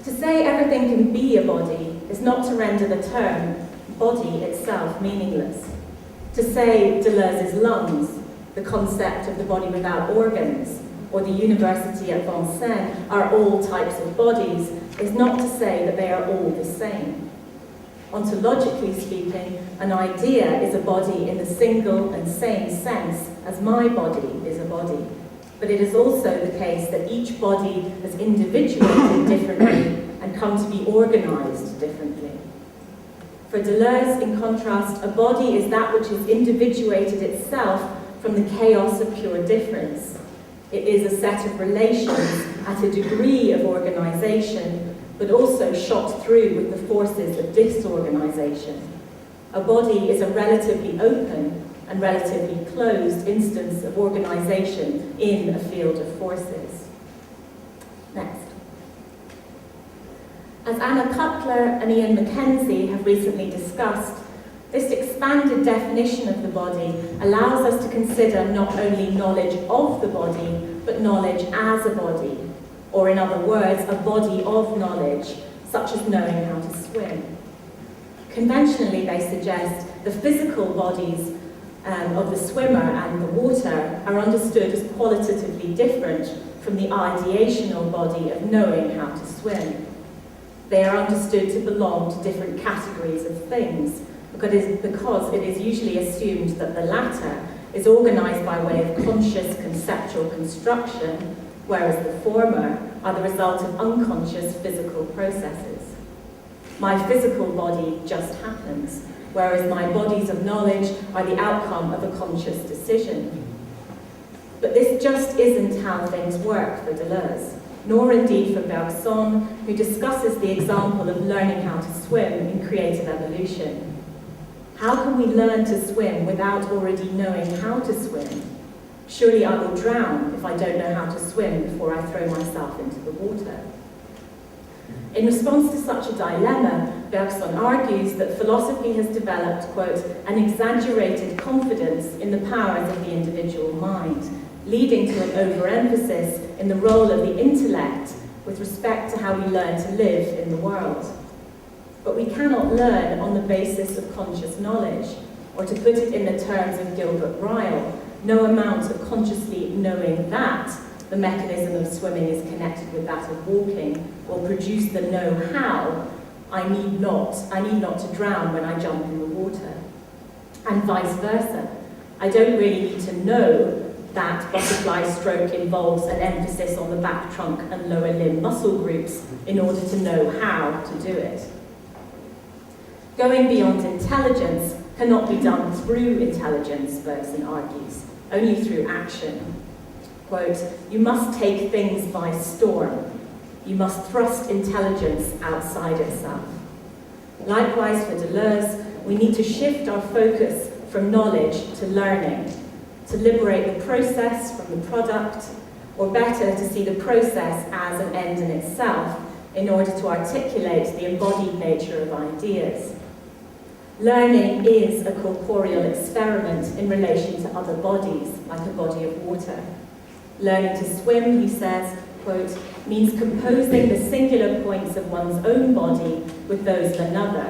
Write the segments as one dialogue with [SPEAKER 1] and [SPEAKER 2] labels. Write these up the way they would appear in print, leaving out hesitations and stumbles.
[SPEAKER 1] To say everything can be a body is not to render the term body itself meaningless. To say Deleuze's lungs, the concept of the body without organs, or the university at Vincennes are all types of bodies is not to say that they are all the same. Ontologically speaking, an idea is a body in the single and same sense as my body is a body. But it is also the case that each body has individuated differently and come to be organized differently. For Deleuze, in contrast, a body is that which has individuated itself from the chaos of pure difference. It is a set of relations at a degree of organization, but also shot through with the forces of disorganization. A body is a relatively open and relatively closed instance of organization in a field of forces. Next. As Anna Cutler and Ian Mackenzie have recently discussed, this expanded definition of the body allows us to consider not only knowledge of the body, but knowledge as a body, or in other words, a body of knowledge, such as knowing how to swim. Conventionally, they suggest the physical bodies of the swimmer and the water are understood as qualitatively different from the ideational body of knowing how to swim. They are understood to belong to different categories of things, because it is usually assumed that the latter is organized by way of conscious conceptual construction, whereas the former are the result of unconscious physical processes. My physical body just happens, whereas my bodies of knowledge are the outcome of a conscious decision. But this just isn't how things work for Deleuze, nor indeed for Bergson, who discusses the example of learning how to swim in creative evolution. How can we learn to swim without already knowing how to swim? Surely I will drown if I don't know how to swim before I throw myself into the water. In response to such a dilemma, Bergson argues that philosophy has developed, quote, an exaggerated confidence in the powers of the individual mind, leading to an overemphasis in the role of the intellect with respect to how we learn to live in the world. But we cannot learn on the basis of conscious knowledge, or to put it in the terms of Gilbert Ryle, no amount of consciously knowing that the mechanism of swimming is connected with that of walking will produce the know-how. I need not to drown when I jump in the water. And vice versa. I don't really need to know that butterfly stroke involves an emphasis on the back trunk and lower limb muscle groups in order to know how to do it. Going beyond intelligence cannot be done through intelligence, Bergson argues, only through action. Quote, you must take things by storm. You must thrust intelligence outside itself. Likewise for Deleuze, we need to shift our focus from knowledge to learning, to liberate the process from the product, or better, to see the process as an end in itself in order to articulate the embodied nature of ideas. Learning is a corporeal experiment in relation to other bodies, like a body of water. Learning to swim, he says, quote, means composing the singular points of one's own body with those of another,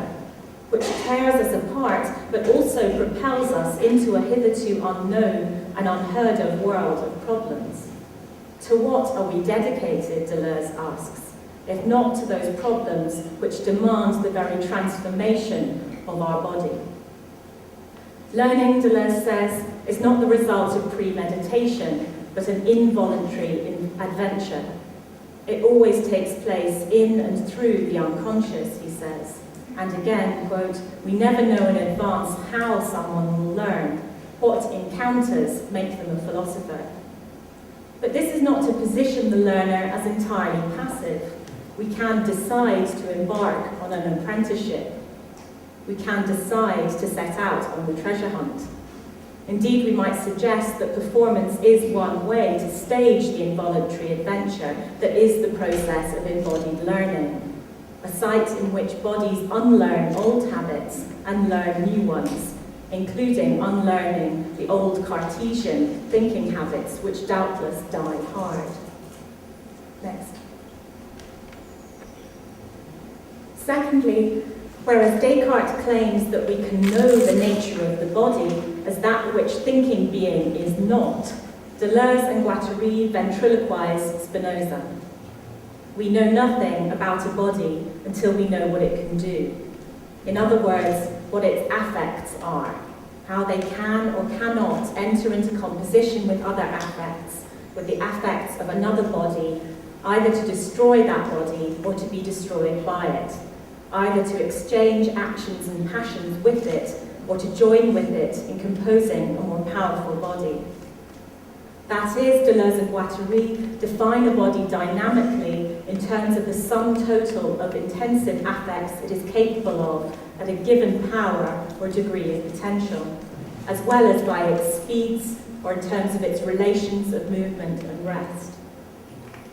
[SPEAKER 1] which tears us apart, but also propels us into a hitherto unknown and unheard of world of problems. To what are we dedicated, Deleuze asks, if not to those problems which demand the very transformation of our body? Learning, Deleuze says, is not the result of premeditation, but an involuntary adventure. It always takes place in and through the unconscious, he says. And again, quote, we never know in advance how someone will learn, what encounters make them a philosopher. But this is not to position the learner as entirely passive. We can decide to embark on an apprenticeship. We can decide to set out on the treasure hunt. Indeed, we might suggest that performance is one way to stage the involuntary adventure that is the process of embodied learning, a site in which bodies unlearn old habits and learn new ones, including unlearning the old Cartesian thinking habits which doubtless die hard. Next. Secondly, whereas Descartes claims that we can know the nature of the body as that which thinking being is not, Deleuze and Guattari ventriloquize Spinoza. We know nothing about a body until we know what it can do. In other words, what its affects are, how they can or cannot enter into composition with other affects, with the affects of another body, either to destroy that body or to be destroyed by it, either to exchange actions and passions with it or to join with it in composing a more powerful body. That is, Deleuze and Guattari define a body dynamically in terms of the sum total of intensive affects it is capable of at a given power or degree of potential, as well as by its speeds or in terms of its relations of movement and rest.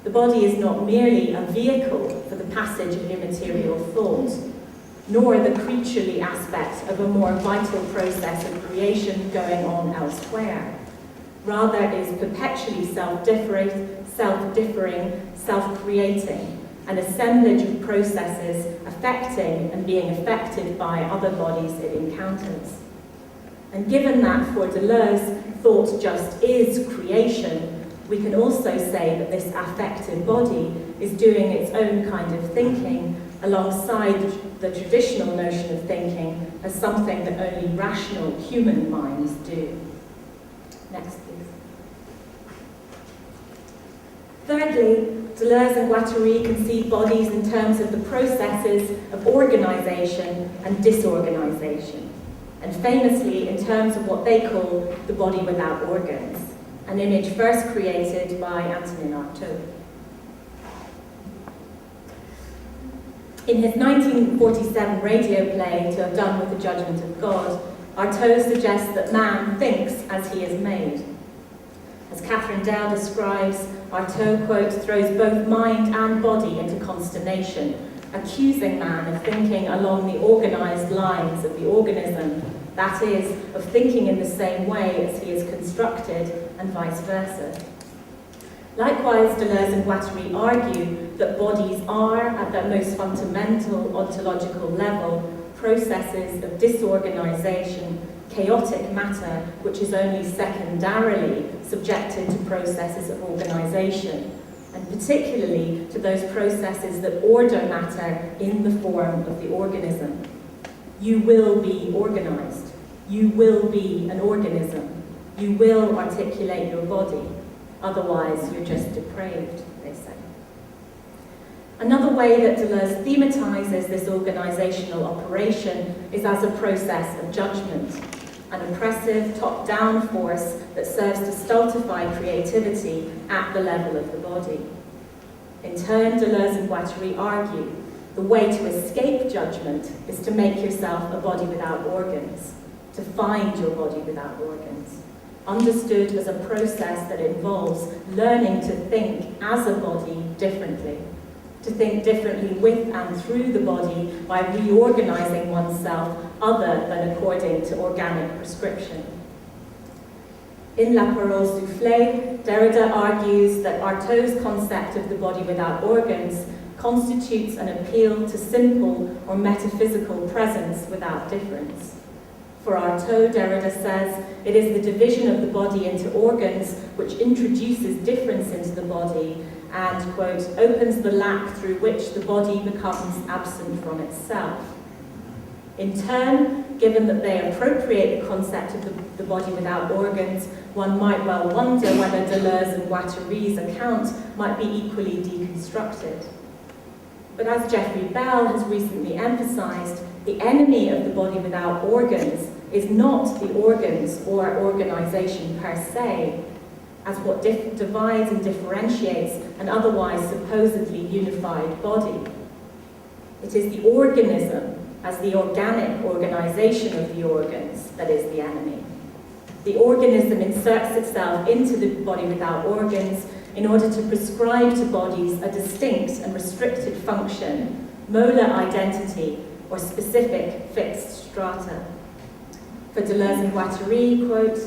[SPEAKER 1] The body is not merely a vehicle for the passage of immaterial thought, nor the creaturely aspect of a more vital process of creation going on elsewhere. Rather, it is perpetually self-differing, self-creating, an assemblage of processes affecting and being affected by other bodies it encounters. And given that for Deleuze, thought just is creation, we can also say that this affected body is doing its own kind of thinking alongside the traditional notion of thinking as something that only rational human minds do. Next, please. Thirdly, Deleuze and Guattari conceive bodies in terms of the processes of organisation and disorganisation, and famously in terms of what they call the body without organs, an image first created by Antonin Artaud. In his 1947 radio play, To Have Done with the Judgment of God, Artaud suggests that man thinks as he is made. As Catherine Dale describes, Artaud, quote, throws both mind and body into consternation, accusing man of thinking along the organised lines of the organism, that is, of thinking in the same way as he is constructed, and vice versa. Likewise, Deleuze and Guattari argue that bodies are, at their most fundamental ontological level, processes of disorganisation, chaotic matter, which is only secondarily subjected to processes of organisation, and particularly to those processes that order matter in the form of the organism. You will be organised. You will be an organism. You will articulate your body. Otherwise, you're just depraved, they say. Another way that Deleuze thematizes this organizational operation is as a process of judgment, an oppressive, top-down force that serves to stultify creativity at the level of the body. In turn, Deleuze and Guattari argue the way to escape judgment is to make yourself a body without organs, to find your body without organs, understood as a process that involves learning to think as a body differently, to think differently with and through the body by reorganizing oneself other than according to organic prescription. In La Parole Soufflée, Derrida argues that Artaud's concept of the body without organs constitutes an appeal to simple or metaphysical presence without difference. For Artaud, Derrida says, it is the division of the body into organs which introduces difference into the body and, quote, opens the lack through which the body becomes absent from itself. In turn, given that they appropriate the concept of the body without organs, one might well wonder whether Deleuze and Guattari's account might be equally deconstructed. But as Geoffrey Bell has recently emphasized, the enemy of the body without organs is not the organs or organization per se, as what divides and differentiates an otherwise supposedly unified body. It is the organism as the organic organization of the organs that is the enemy. The organism inserts itself into the body without organs in order to prescribe to bodies a distinct and restricted function, molar identity, or specific fixed strata. For Deleuze and Guattari, quote,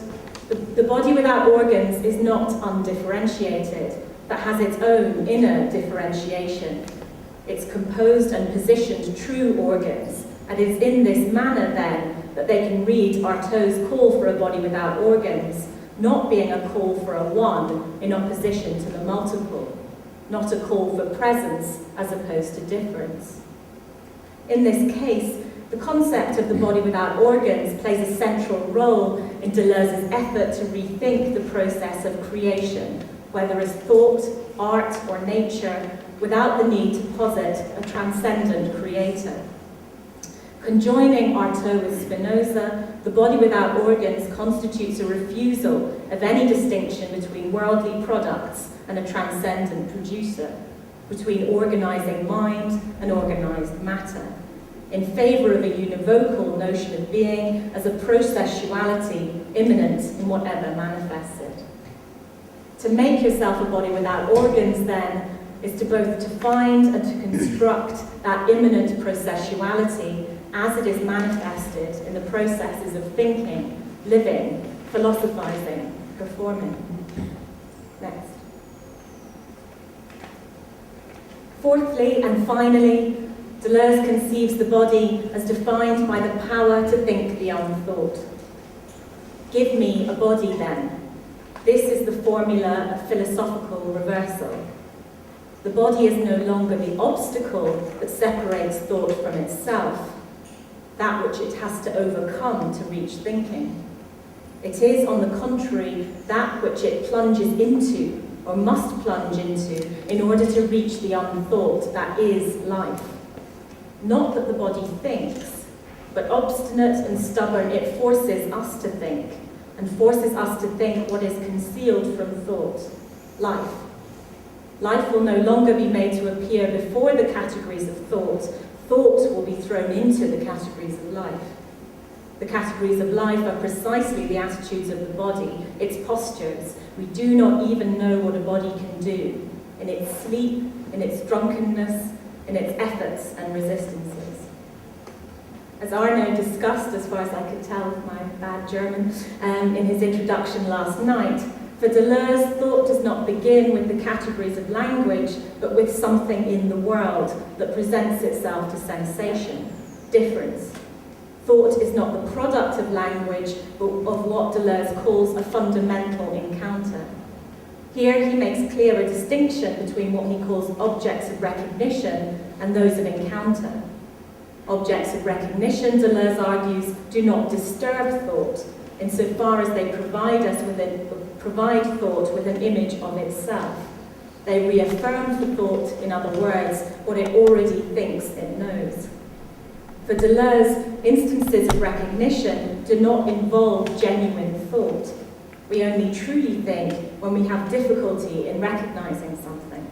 [SPEAKER 1] the body without organs is not undifferentiated, but has its own inner differentiation. It's composed and positioned true organs, and it's in this manner then that they can read Artaud's call for a body without organs, not being a call for a one in opposition to the multiple, not a call for presence as opposed to difference. In this case, the concept of the body without organs plays a central role in Deleuze's effort to rethink the process of creation, whether as thought, art, or nature, without the need to posit a transcendent creator. Conjoining Artaud with Spinoza, the body without organs constitutes a refusal of any distinction between worldly products and a transcendent producer, between organizing mind and organized matter, in favor of a univocal notion of being as a processuality immanent in whatever manifests it. To make yourself a body without organs, then, is to both to find and to construct that immanent processuality as it is manifested in the processes of thinking, living, philosophizing, performing. Next. Fourthly and finally, Deleuze conceives the body as defined by the power to think the unthought. Give me a body then. This is the formula of philosophical reversal. The body is no longer the obstacle that separates thought from itself, that which it has to overcome to reach thinking. It is, on the contrary, that which it plunges into, or must plunge into, in order to reach the unthought that is life. Not that the body thinks, but obstinate and stubborn, it forces us to think, and forces us to think what is concealed from thought, life. Life will no longer be made to appear before the categories of thought. Thought will be thrown into the categories of life. The categories of life are precisely the attitudes of the body, its postures. We do not even know what a body can do, in its sleep, in its drunkenness, in its efforts and resistances. As Arnaud discussed, as far as I could tell with my bad German, in his introduction last night, for Deleuze, thought does not begin with the categories of language, but with something in the world that presents itself to sensation, difference. Thought is not the product of language, but of what Deleuze calls a fundamental encounter. Here he makes clear a distinction between what he calls objects of recognition and those of encounter. Objects of recognition, Deleuze argues, do not disturb thought, insofar as they provide thought with an image of itself. They reaffirm for thought, in other words, what it already thinks it knows. For Deleuze, instances of recognition do not involve genuine thought. We only truly think when we have difficulty in recognizing something.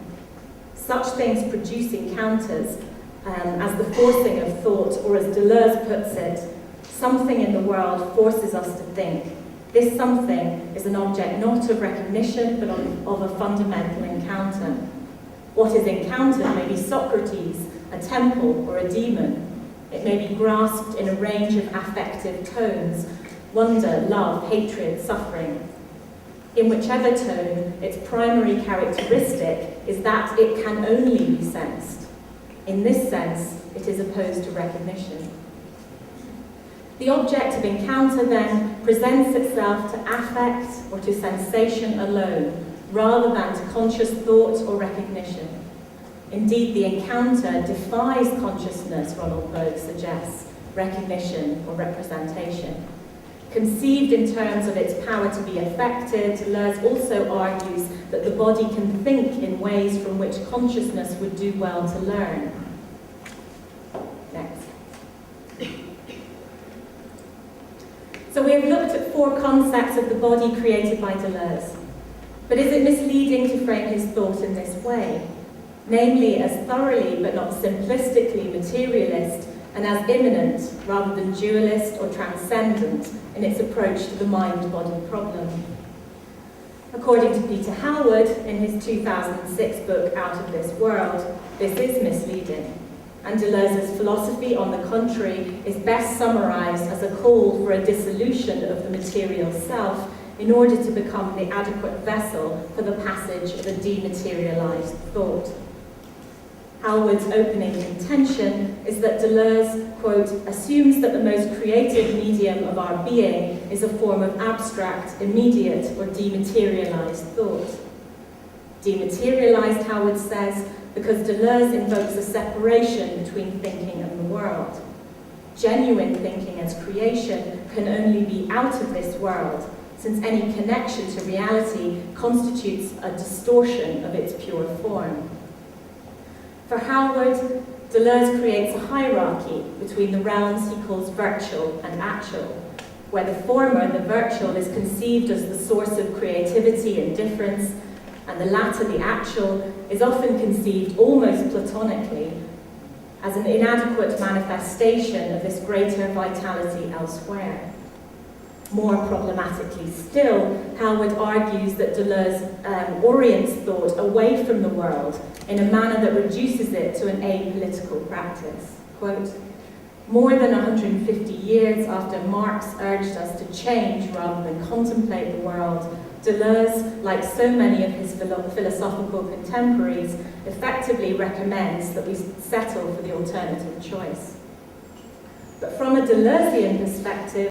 [SPEAKER 1] Such things produce encounters as the forcing of thought, or as Deleuze puts it, something in the world forces us to think. This something is an object not of recognition, but of a fundamental encounter. What is encountered may be Socrates, a temple, or a demon. It may be grasped in a range of affective tones: wonder, love, hatred, suffering. In whichever tone, its primary characteristic is that it can only be sensed. In this sense, it is opposed to recognition. The object of encounter, then, presents itself to affect or to sensation alone, rather than to conscious thought or recognition. Indeed, the encounter defies consciousness, Ronald Bogue suggests, recognition or representation. Conceived in terms of its power to be affected, Deleuze also argues that the body can think in ways from which consciousness would do well to learn. Next. So we have looked at 4 concepts of the body created by Deleuze. But is it misleading to frame his thought in this way? Namely, as thoroughly but not simplistically materialist, and as immanent rather than dualist or transcendent in its approach to the mind-body problem. According to Peter Howard, in his 2006 book Out of This World, this is misleading. And Deleuze's philosophy, on the contrary, is best summarized as a call for a dissolution of the material self in order to become the adequate vessel for the passage of a dematerialized thought. Howard's opening contention is that Deleuze, quote, assumes that the most creative medium of our being is a form of abstract, immediate, or dematerialized thought. Dematerialized, Howard says, because Deleuze invokes a separation between thinking and the world. Genuine thinking as creation can only be out of this world, since any connection to reality constitutes a distortion of its pure form. For Howard, Deleuze creates a hierarchy between the realms he calls virtual and actual, where the former, the virtual, is conceived as the source of creativity and difference, and the latter, the actual, is often conceived almost platonically as an inadequate manifestation of this greater vitality elsewhere. More problematically still, Howard argues that Deleuze orients thought away from the world in a manner that reduces it to an apolitical practice. Quote, more than 150 years after Marx urged us to change rather than contemplate the world, Deleuze, like so many of his philosophical contemporaries, effectively recommends that we settle for the alternative choice. But from a Deleuzian perspective,